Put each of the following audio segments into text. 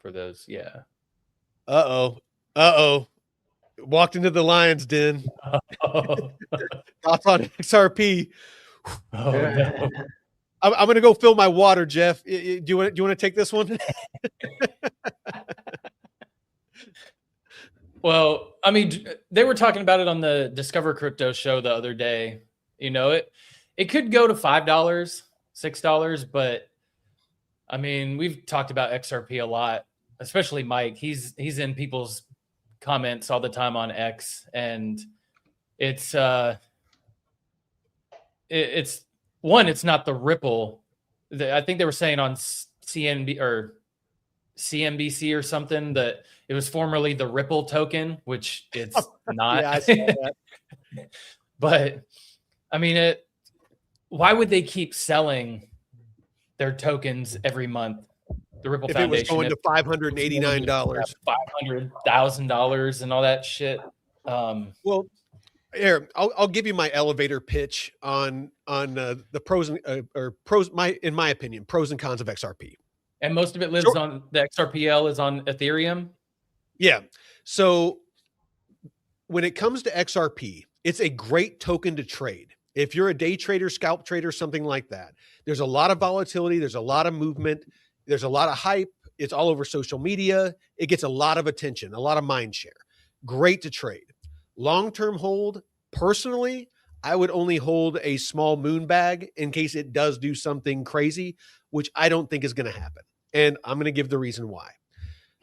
for those. Yeah. Uh-oh. Uh-oh. Walked into the lion's den. Thoughts on XRP. Oh, no. I'm going to go fill my water, Jeff. Do you want to take this one? Well, I mean, they were talking about it on the Discover Crypto show the other day. You know, it could go to $5, $6, but I mean, we've talked about XRP a lot, especially Mike. He's in people's comments all the time on X, and it's one, it's not the Ripple. I think they were saying on CNB or CNBC or something that it was formerly the Ripple token, which it's not. Yeah, I saw that. But I mean, why would they keep selling their tokens every month? The Ripple Foundation. If it was going to $589, $500,000 and all that shit. Well, here, I'll give you my elevator pitch on the pros in my opinion, pros and cons of XRP. And most of it lives on the XRPL is on Ethereum. Yeah. So when it comes to XRP, it's a great token to trade. If you're a day trader, scalp trader, something like that, there's a lot of volatility. There's a lot of movement. There's a lot of hype. It's all over social media. It gets a lot of attention, a lot of mind share. Great to trade. Long-term hold, personally, I would only hold a small moon bag in case it does do something crazy, which I don't think is going to happen. And I'm going to give the reason why.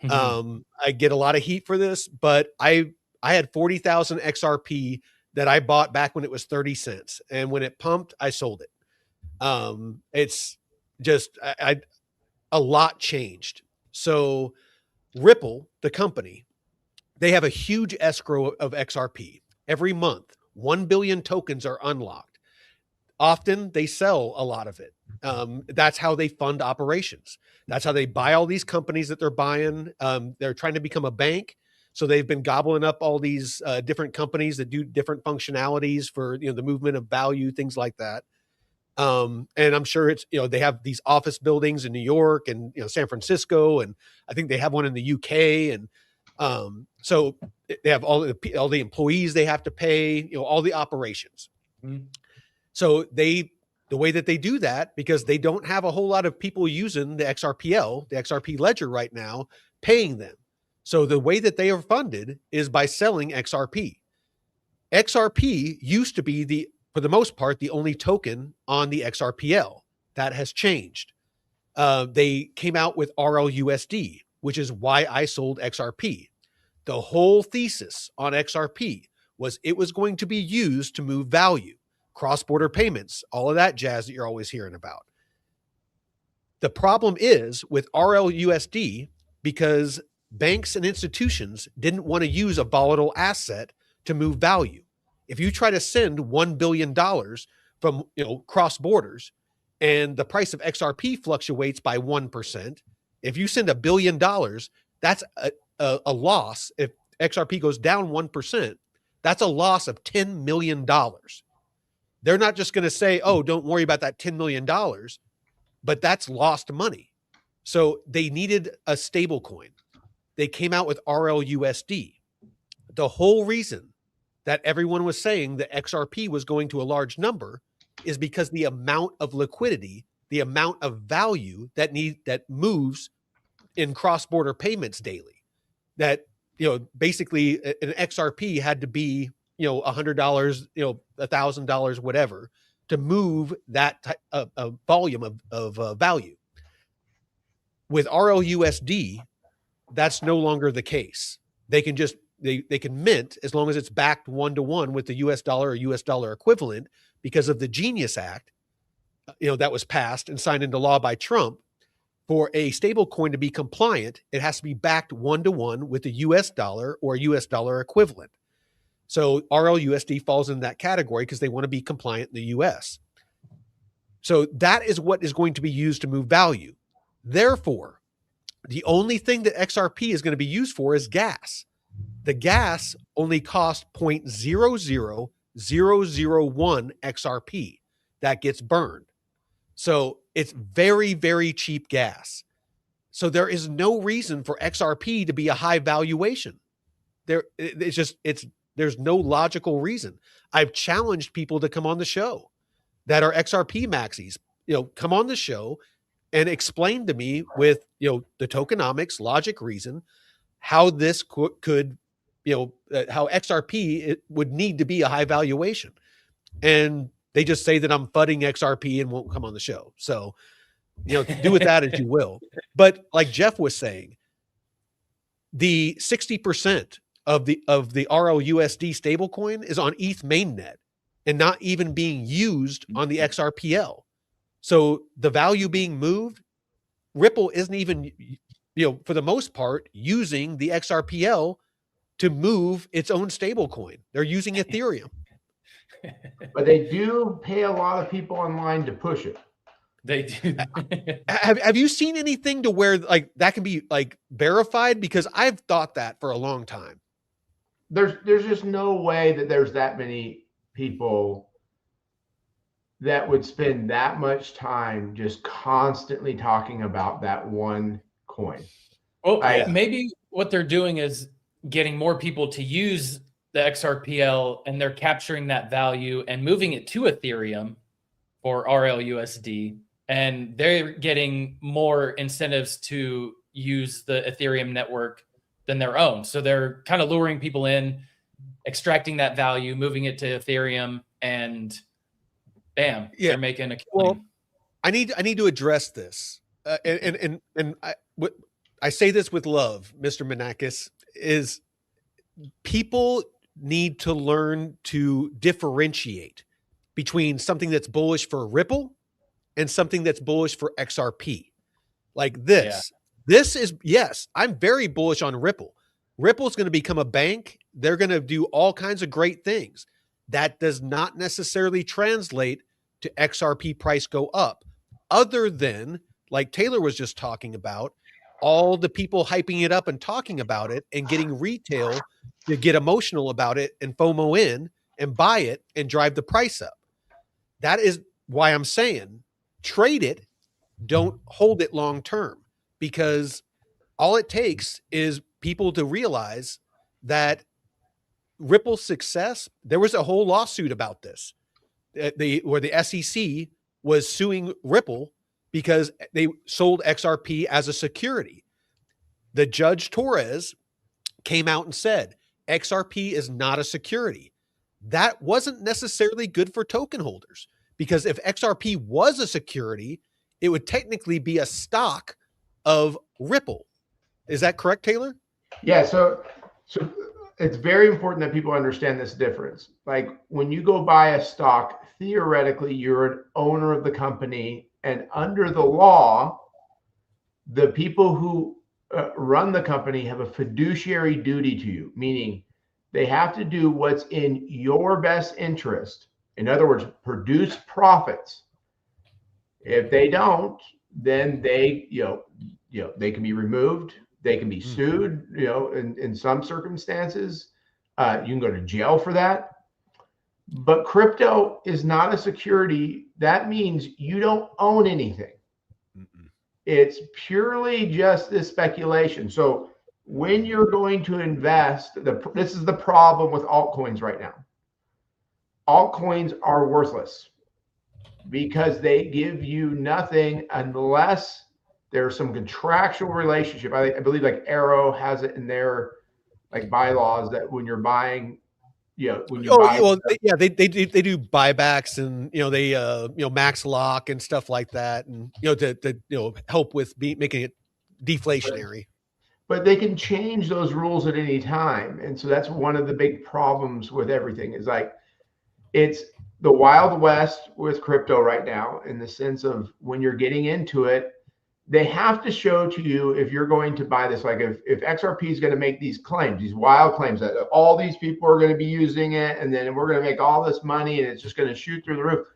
I get a lot of heat for this, but I had 40,000 XRP that I bought back when it was 30 cents. And when it pumped, I sold it. It's just, a lot changed. So Ripple, the company, they have a huge escrow of XRP. Every month, 1 billion tokens are unlocked. Often they sell a lot of it. That's how they fund operations. That's how they buy all these companies that they're buying. They're trying to become a bank. So they've been gobbling up all these different companies that do different functionalities for, the movement of value, things like that. And I'm sure it's, they have these office buildings in New York and, San Francisco, and I think they have one in the UK. And so they have all the employees they have to pay, all the operations. Mm-hmm. So the way that they do that, because they don't have a whole lot of people using the XRPL, the XRP ledger right now, paying them. So the way that they are funded is by selling XRP. XRP used to be for the most part, the only token on the XRPL. That has changed. They came out with RLUSD, which is why I sold XRP. The whole thesis on XRP was it was going to be used to move value, cross-border payments, all of that jazz that you're always hearing about. The problem is with RLUSD, because banks and institutions didn't want to use a volatile asset to move value. If you try to send $1 billion from cross borders and the price of XRP fluctuates by 1%, if you send $1 billion, that's a loss. If XRP goes down 1%, that's a loss of $10 million. They're not just going to say, oh, don't worry about that $10 million, but that's lost money. So they needed a stable coin. They came out with RLUSD. The whole reason that everyone was saying that XRP was going to a large number is because the amount of liquidity, the amount of value that moves in cross-border payments daily. That, basically an XRP had to be, $100, $1,000, whatever, to move that volume of value. With RLUSD, that's no longer the case. They can just they can mint as long as it's backed 1-to-1 with the US dollar or US dollar equivalent, because of the Genius Act, that was passed and signed into law by Trump. For a stable coin to be compliant, it has to be backed 1-to-1 with the US dollar or US dollar equivalent. So RLUSD falls in that category because they want to be compliant in the US. So that is what is going to be used to move value. Therefore, the only thing that XRP is going to be used for is gas. The gas only costs 0.00001 XRP that gets burned. So it's very, very cheap gas. So there is no reason for XRP to be a high valuation. There's no logical reason. I've challenged people to come on the show that are XRP maxis, come on the show and explain to me with, the tokenomics, logic, reason, how this could, how XRP would need to be a high valuation. And they just say that I'm fudding XRP and won't come on the show. So, do with that as you will. But like Jeff was saying, the 60% of the RLUSD stablecoin is on ETH mainnet and not even being used on the XRPL. So the value being moved, Ripple isn't even, for the most part, using the XRPL to move its own stablecoin. They're using Ethereum. But they do pay a lot of people online to push it. They do. Have you seen anything to where like that can be like verified? Because I've thought that for a long time. There's just no way that there's that many people that would spend that much time just constantly talking about that one coin. Well, maybe what they're doing is getting more people to use the XRPL, and they're capturing that value and moving it to Ethereum or RLUSD, and they're getting more incentives to use the Ethereum network than their own. So they're kind of luring people in, extracting that value, moving it to Ethereum, and bam, they're making a killing. Well, I need to address this, and I say this with love, Mr. Menakis, is people need to learn to differentiate between something that's bullish for Ripple and something that's bullish for XRP. Like this. This is, yes, I'm very bullish on Ripple. Ripple's going to become a bank. They're going to do all kinds of great things. That does not necessarily translate to XRP price go up, other than, like Taylor was just talking about, all the people hyping it up and talking about it and getting retail to get emotional about it and FOMO in and buy it and drive the price up. That is why I'm saying trade it, don't hold it long term, because all it takes is people to realize that Ripple's success, there was a whole lawsuit about this, where the SEC was suing Ripple because they sold XRP as a security. The Judge Torres came out and said, XRP is not a security. That wasn't necessarily good for token holders, because if XRP was a security, it would technically be a stock of Ripple. Is that correct, Taylor? Yeah, so it's very important that people understand this difference. Like when you go buy a stock, theoretically, you're an owner of the company, and under the law, the people who run the company have a fiduciary duty to you, meaning they have to do what's in your best interest. In other words, produce profits. If they don't, then they, they can be removed. They can be sued, in some circumstances. You can go to jail for that. But crypto is not a security. That means you don't own anything. It's purely just this speculation. So when you're going to invest, this is the problem with altcoins right now. Altcoins are worthless because they give you nothing unless there's some contractual relationship. I believe like Arrow has it in their like bylaws that when you're buying, when you buy, they do buybacks, and they max lock and stuff like that, and to help with making it deflationary. But they can change those rules at any time, and so that's one of the big problems with everything. Is like it's the Wild West with crypto right now, in the sense of when you're getting into it, they have to show to you if you're going to buy this. Like if XRP is going to make these claims, these wild claims that all these people are going to be using it, and then we're going to make all this money and it's just going to shoot through the roof.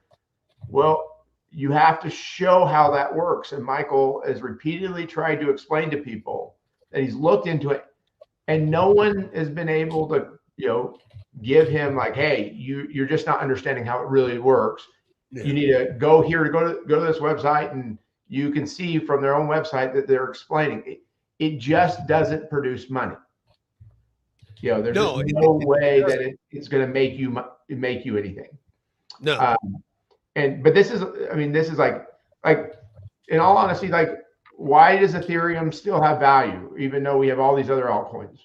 Well, you have to show how that works. And Michael has repeatedly tried to explain to people that he's looked into it, and no one has been able to, give him like, hey, you're just not understanding how it really works. Yeah. You need to go here to go to this website and you can see from their own website that they're explaining it. It just doesn't produce money. You know, there's No, just no way that it's going to make you anything. No. But this is, I mean, this is like in all honesty, like, why does Ethereum still have value even though we have all these other altcoins?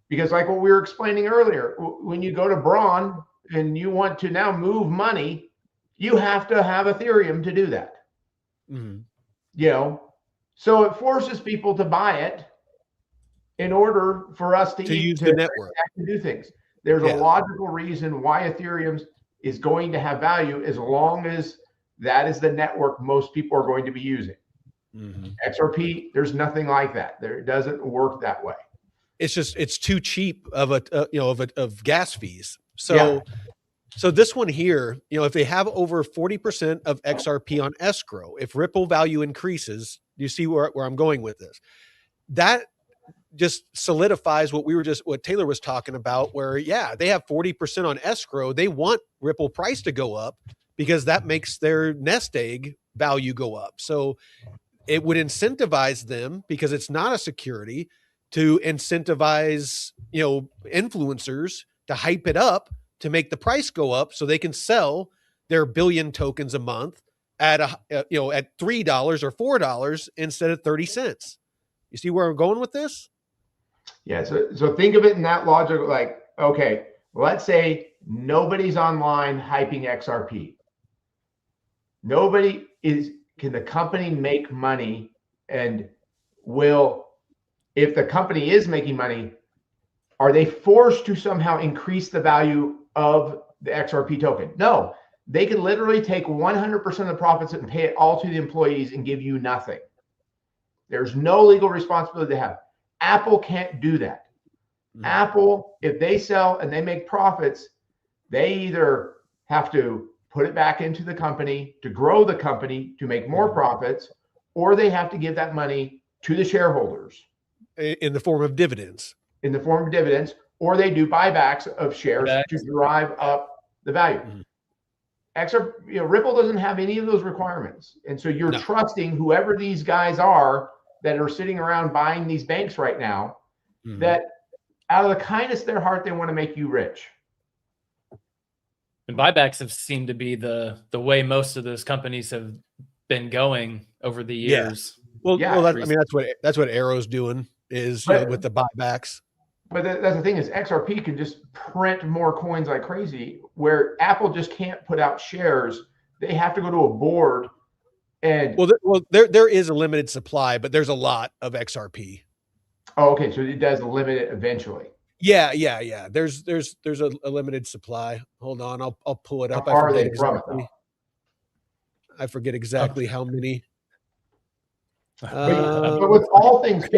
Because like what we were explaining earlier, when you go to BRON and you want to now move money, you have to have Ethereum to do that. Mm-hmm. You know, so it forces people to buy it in order for us to use the network, to do things. There's a logical reason why Ethereum is going to have value as long as that is the network most people are going to be using. Mm-hmm. XRP, there's nothing like that. It doesn't work that way. It's just, it's too cheap of of gas fees. So, so this one here, you know, if they have over 40% of XRP on escrow, if Ripple value increases, you see where I'm going with this, that just solidifies what Taylor was talking about, where, yeah, they have 40% on escrow. They want Ripple price to go up because that makes their nest egg value go up. So it would incentivize them, because it's not a security, to incentivize, you know, influencers to hype it up to make the price go up so they can sell their billion tokens a month at at $3 or $4 instead of 30 cents. You see where I'm going with this? Yeah. So think of it in that logic, like, okay, let's say nobody's online hyping XRP. Can the company make money? And if the company is making money, are they forced to somehow increase the value of the XRP token? No, they can literally take 100% of the profits and pay it all to the employees and give you nothing. There's no legal responsibility they have. Apple can't do that. Mm-hmm. Apple, if they sell and they make profits, they either have to put it back into the company to grow the company to make more profits, or they have to give that money to the shareholders in the form of dividends. Or they do buybacks of shares to drive up the value. Mm-hmm. Ripple doesn't have any of those requirements, and so you're trusting whoever these guys are that are sitting around buying these banks right now, that out of the kindness of their heart, they want to make you rich. And buybacks have seemed to be the way most of those companies have been going over the years. Well, that's what Arrow's doing is with the buybacks. But that's the thing, is XRP can just print more coins like crazy, where Apple just can't put out shares. They have to go to a board. And there is a limited supply, but there's a lot of XRP. Oh, okay. So it does limit it eventually. Yeah. There's a limited supply. Hold on, I'll pull it up. How far are they from it? I forget exactly how many. But with all things,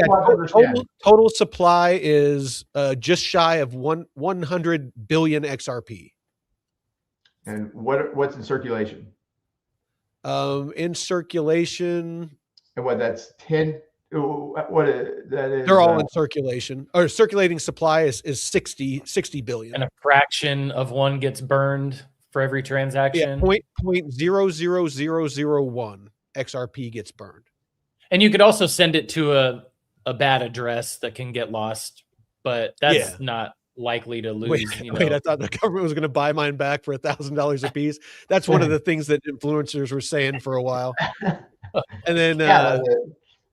total supply is just shy of 100 billion XRP. And what's in circulation? In circulation, and that's 10. What that is? They're all in circulation. Or circulating supply is 60 billion. And a fraction of one gets burned for every transaction. Yeah, 0.00001 XRP gets burned. And you could also send it to a bad address that can get lost, but that's not likely to lose. Wait, I thought the government was going to buy mine back for $1,000 a piece. That's one of the things that influencers were saying for a while. And then,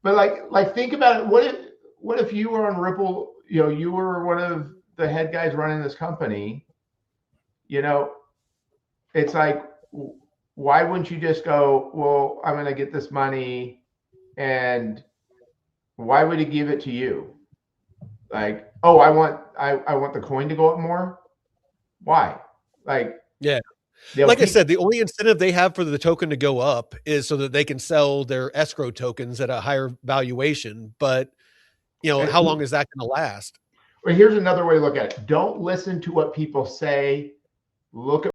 but like think about it. What if you were on Ripple? You know, you were one of the head guys running this company. You know, it's like, why wouldn't you just go, well, I'm going to get this money, and why would he give it to you? Like, oh, I want the coin to go up more. Why? Like, yeah. Like I said, the only incentive they have for the token to go up is so that they can sell their escrow tokens at a higher valuation. But, you know, how long is that going to last? Well, here's another way to look at it. Don't listen to what people say. Look at